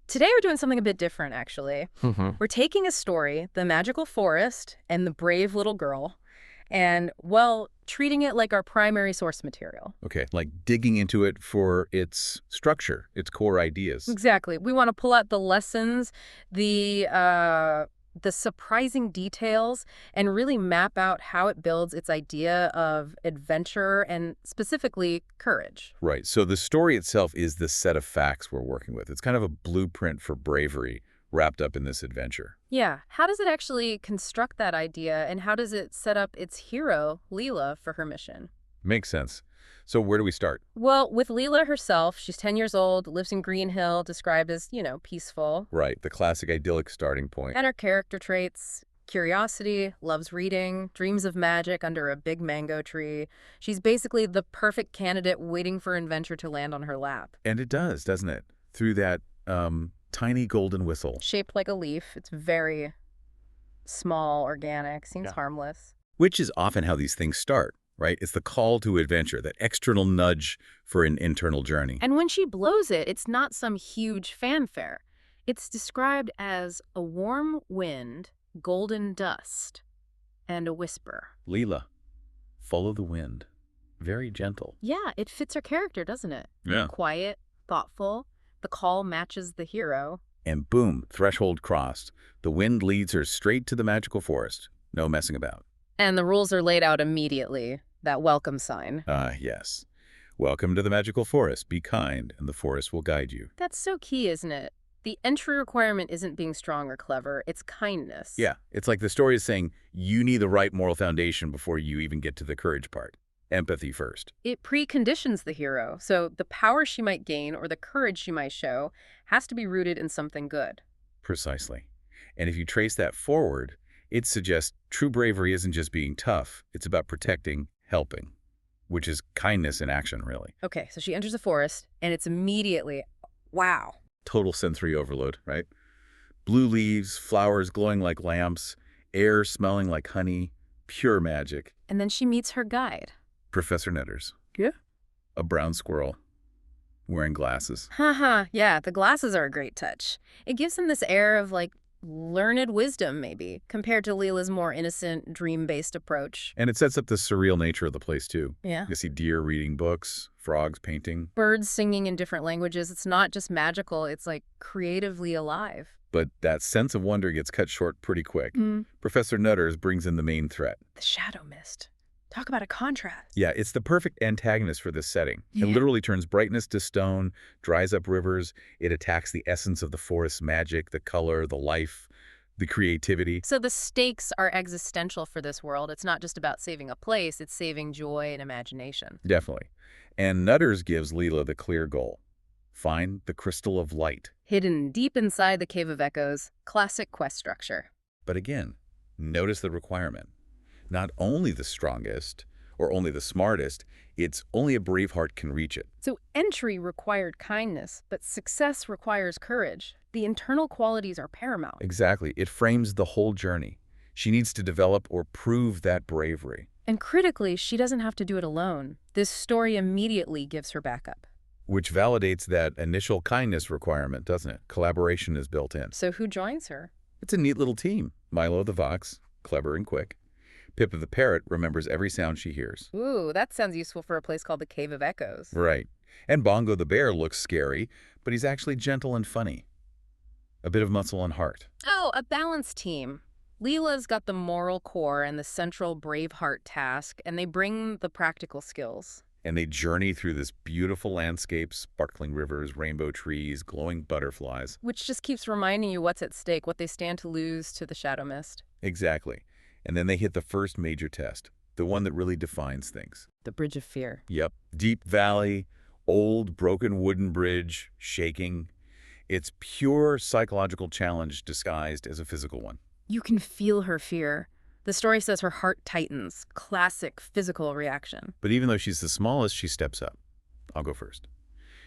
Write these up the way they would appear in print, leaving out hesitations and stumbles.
Today we're doing something a bit different, actually. Hmm. We're taking a story, The Magical Forest and the Brave Little Girl, and, well, treating it like our primary source material. Okay, like digging into it for its structure, its core ideas. Exactly. We want to pull out the lessons, the uh, the surprising details, and really map out how it builds its idea of adventure and specifically courage. Right, so the story itself is the set of facts we're working with. It's kind of a blueprint for bravery wrapped up in this adventure. Yeah. How does it actually construct that idea, and how does it set up its hero, Lila, for her mission? Makes sense. So where do we start? Well, with Lila herself, she's 10 years old, lives in Green Hill, described as, peaceful. Right, the classic idyllic starting point. And her character traits: curiosity, loves reading, dreams of magic under a big mango tree. She's basically the perfect candidate waiting for adventure to land on her lap. And it does, doesn't it? Through that tiny golden whistle. Shaped like a leaf, it's very small, organic, seems Yeah. harmless. Which is often how these things start, right? It's the call to adventure, that external nudge for an internal journey. And when she blows it, it's not some huge fanfare. It's described as a warm wind, golden dust, and a whisper. Lila, follow the wind. Very gentle. Yeah, it fits her character, doesn't it? Yeah. Quiet, thoughtful. The call matches the hero. And boom, threshold crossed. The wind leads her straight to the magical forest. No messing about. And the rules are laid out immediately. That welcome sign. Yes. Welcome to the magical forest. Be kind, and the forest will guide you. That's so key, isn't it? The entry requirement isn't being strong or clever, it's kindness. Yeah, it's like the story is saying you need the right moral foundation before you even get to the courage part. Empathy first. It preconditions the hero, so the power she might gain or the courage she might show has to be rooted in something good. Precisely. And if you trace that forward, it suggests true bravery isn't just being tough. It's about protecting, helping, which is kindness in action, really. Okay, so she enters a forest, and it's immediately, wow. Total sensory overload, right? Blue leaves, flowers glowing like lamps, air smelling like honey, pure magic. And then she meets her guide. Professor Netters. Yeah. A brown squirrel wearing glasses. Haha, yeah, the glasses are a great touch. It gives him this air of, learned wisdom, maybe, compared to Lila's more innocent, dream-based approach. And it sets up the surreal nature of the place, too. Yeah. You see deer reading books, frogs painting. Birds singing in different languages. It's not just magical, it's, creatively alive. But that sense of wonder gets cut short pretty quick. Professor Netters brings in the main threat. The shadow mist. Talk about a contrast. Yeah, it's the perfect antagonist for this setting. It Yeah. literally turns brightness to stone, dries up rivers. It attacks the essence of the forest's magic, the color, the life, the creativity. So the stakes are existential for this world. It's not just about saving a place, it's saving joy and imagination. Definitely. And Nutters gives Lila the clear goal. Find the crystal of light. Hidden deep inside the Cave of Echoes, classic quest structure. But again, notice the requirement. Not only the strongest or only the smartest, it's only a brave heart can reach it. So entry required kindness, but success requires courage. The internal qualities are paramount. Exactly. It frames the whole journey. She needs to develop or prove that bravery. And critically, she doesn't have to do it alone. This story immediately gives her backup. Which validates that initial kindness requirement, doesn't it? Collaboration is built in. So who joins her? It's a neat little team. Milo the fox, clever and quick. Pippa the parrot remembers every sound she hears. Ooh, that sounds useful for a place called the Cave of Echoes. Right. And Bongo the bear looks scary, but he's actually gentle and funny. A bit of muscle and heart. Oh, a balanced team. Lila's got the moral core and the central braveheart task, and they bring the practical skills. And they journey through this beautiful landscape, sparkling rivers, rainbow trees, glowing butterflies. Which just keeps reminding you what's at stake, what they stand to lose to the shadow mist. Exactly. And then they hit the first major test, the one that really defines things. The Bridge of Fear. Yep. Deep valley, old broken wooden bridge, shaking. It's pure psychological challenge disguised as a physical one. You can feel her fear. The story says her heart tightens. Classic physical reaction. But even though she's the smallest, she steps up. I'll go first.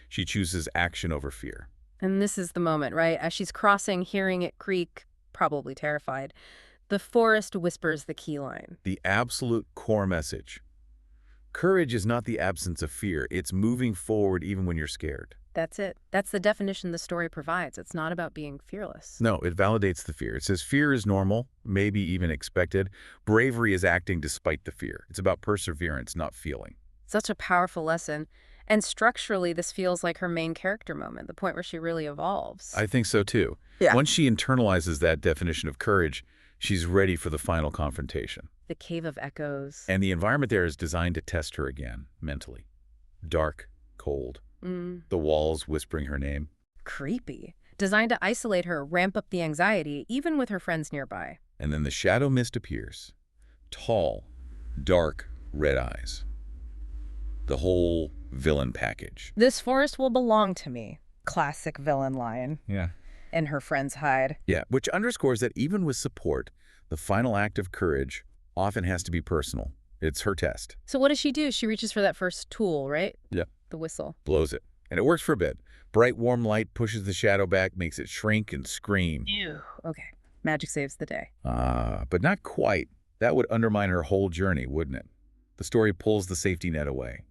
She chooses action over fear. And this is the moment, right? As she's crossing, hearing it creak, probably terrified, the forest whispers the key line. The absolute core message. Courage is not the absence of fear. It's moving forward even when you're scared. That's it. That's the definition the story provides. It's not about being fearless. No, it validates the fear. It says fear is normal, maybe even expected. Bravery is acting despite the fear. It's about perseverance, not feeling. Such a powerful lesson. And structurally, this feels like her main character moment, the point where she really evolves. I think so too. Yeah. Once she internalizes that definition of courage, she's ready for the final confrontation. The Cave of Echoes. And the environment there is designed to test her again, mentally. Dark, cold. The walls whispering her name. Creepy. Designed to isolate her, ramp up the anxiety, even with her friends nearby. And then the shadow mist appears. Tall, dark, red eyes. The whole villain package. This forest will belong to me. Classic villain line. Yeah. And her friends hide. Yeah, which underscores that even with support, the final act of courage often has to be personal. It's her test. So what does she do? She reaches for that first tool, right? Yeah. The whistle. Blows it. And it works for a bit. Bright, warm light pushes the shadow back, makes it shrink and scream. Ew. Okay. Magic saves the day. But not quite. That would undermine her whole journey, wouldn't it? The story pulls the safety net away.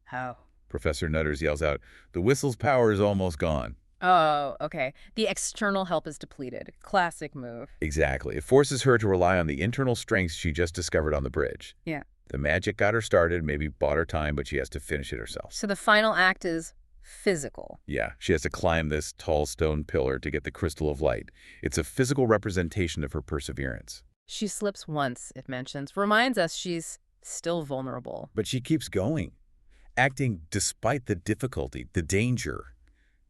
How? Professor Nutters yells out, "The whistle's power is almost gone." Oh, okay. The external help is depleted. Classic move. Exactly. It forces her to rely on the internal strengths she just discovered on the bridge. Yeah. The magic got her started, maybe bought her time, but she has to finish it herself. So the final act is physical. Yeah, she has to climb this tall stone pillar to get the crystal of light. It's a physical representation of her perseverance. She slips once, it mentions. Reminds us she's still vulnerable. But she keeps going, acting despite the difficulty, the danger,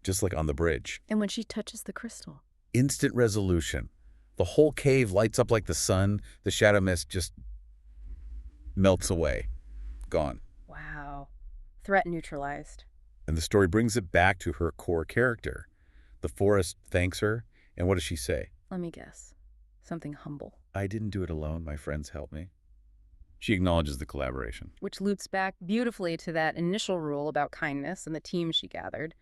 just like on the bridge. And when she touches the crystal? Instant resolution. The whole cave lights up like the sun. The shadow mist just melts away. Gone. Wow. Threat neutralized. And the story brings it back to her core character. The forest thanks her, and what does she say? Let me guess. Something humble. "I didn't do it alone. My friends helped me." She acknowledges the collaboration. Which loops back beautifully to that initial rule about kindness and the team she gathered.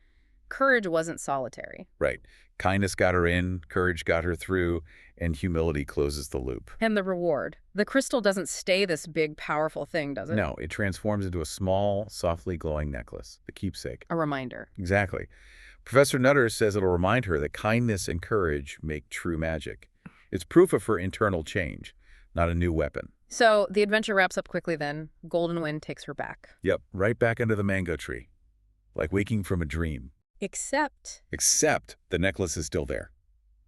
Courage wasn't solitary. Right. Kindness got her in, courage got her through, and humility closes the loop. And the reward. The crystal doesn't stay this big, powerful thing, does it? No, it transforms into a small, softly glowing necklace, the keepsake. A reminder. Exactly. Professor Nutters says it'll remind her that kindness and courage make true magic. It's proof of her internal change, not a new weapon. So the adventure wraps up quickly then. Golden Wind takes her back. Yep, right back under the mango tree. Like waking from a dream. Except the necklace is still there,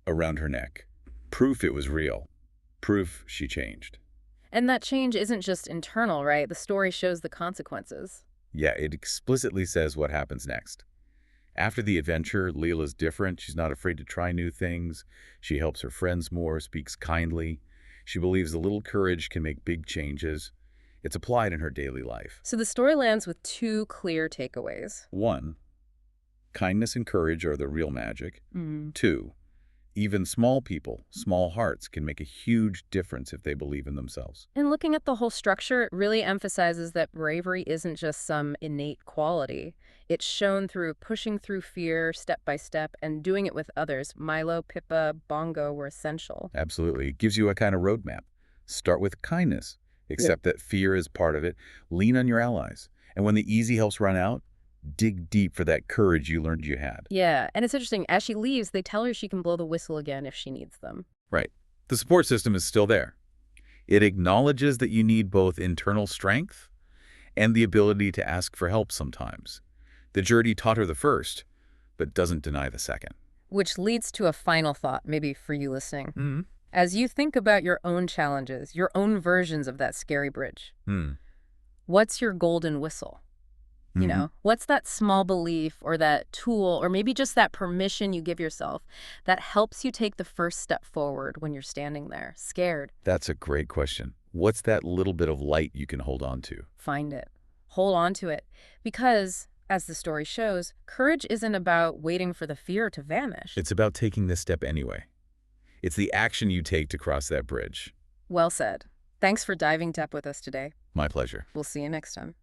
around her neck. Proof it was real. Proof she changed. And that change isn't just internal, right? The story shows the consequences. Yeah, it explicitly says what happens next. After the adventure, Lila's different. She's not afraid to try new things. She helps her friends more, speaks kindly. She believes a little courage can make big changes. It's applied in her daily life. So the story lands with two clear takeaways. 1, kindness and courage are the real magic. 2, even small people, small hearts can make a huge difference if they believe in themselves. And looking at the whole structure, it really emphasizes that bravery isn't just some innate quality. It's shown through pushing through fear step by step and doing it with others. Milo, Pippa, Bongo were essential. Absolutely. It gives you a kind of roadmap. Start with kindness. Accept that fear is part of it. Lean on your allies. And when the easy helps run out, dig deep for that courage you learned you had. Yeah, and it's interesting. As she leaves, they tell her she can blow the whistle again if she needs them. Right. The support system is still there. It acknowledges that you need both internal strength and the ability to ask for help sometimes. The journey taught her the first, but doesn't deny the second. Which leads to a final thought, maybe for you listening. As you think about your own challenges, your own versions of that scary bridge, what's your golden whistle? You know, what's that small belief or that tool or maybe just that permission you give yourself that helps you take the first step forward when you're standing there, scared? That's a great question. What's that little bit of light you can hold on to? Find it. Hold on to it. Because, as the story shows, courage isn't about waiting for the fear to vanish. It's about taking this step anyway. It's the action you take to cross that bridge. Well said. Thanks for diving deep with us today. My pleasure. We'll see you next time.